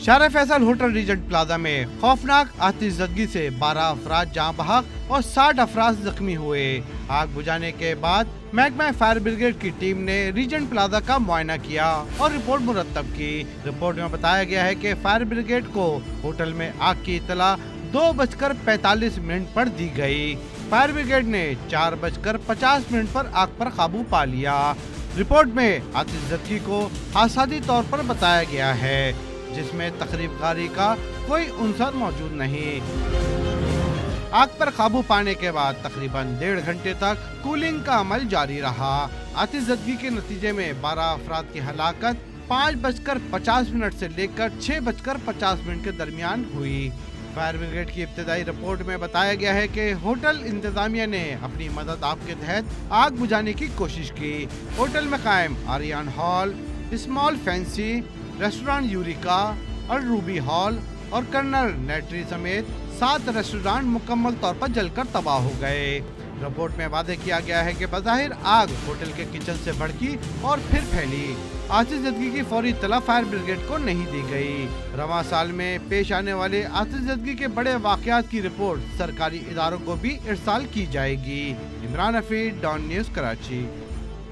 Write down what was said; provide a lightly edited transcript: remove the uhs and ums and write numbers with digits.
शारा Faisal hotel reagent plaza में खौफनाक आतिशज़दगी से 12 अफराद जाँ बहक और 60 अफराद जख्मी हुए। आग बुझाने के बाद महकमा फायर ब्रिगेड की टीम ने रीजेंट प्लाजा का मुआयना किया और रिपोर्ट मुरतब की। रिपोर्ट में बताया गया है कि फायर ब्रिगेड को होटल में आग की इतला 2:45 पर दी गई। फायर ब्रिगेड ने 4:50 पर आग पर काबू पा लिया। रिपोर्ट में आतिशज़दगी को हादसाती तौर पर बताया गया है, जिसमें तकरीबकारी का कोई उनसर मौजूद नहीं। आग पर काबू पाने के बाद तकरीबन 1.5 घंटे तक कूलिंग का अमल जारी रहा। आतिशज़दगी के नतीजे में 12 अफराद की हलाकत 5:50 से लेकर 6:50 के दरमियान हुई। फायर ब्रिगेड की इब्तदाई रिपोर्ट में बताया गया है कि होटल इंतजामिया ने अपनी मदद आप के तहत आग बुझाने की कोशिश की। होटल में कायम Aryan hall, small fancy, restaurant Eureka और रूबी हॉल और कर्नल नेटरी समेत 7 रेस्टोरेंट मुकम्मल तौर पर जलकर तबाह हो गए। रिपोर्ट में वादे किया गया है कि बज़ाहिर आग होटल के किचन से भड़की और फिर फैली। आतिशज़दगी की फौरी इत्तला फायर ब्रिगेड को नहीं दी गई। रवां साल में पेश आने वाले आतिशज़दगी के बड़े वाक़यात की रिपोर्ट सरकारी इदारों को भी इरसाल की जाएगी। इमरान हफीज, डॉन न्यूज़, कराची।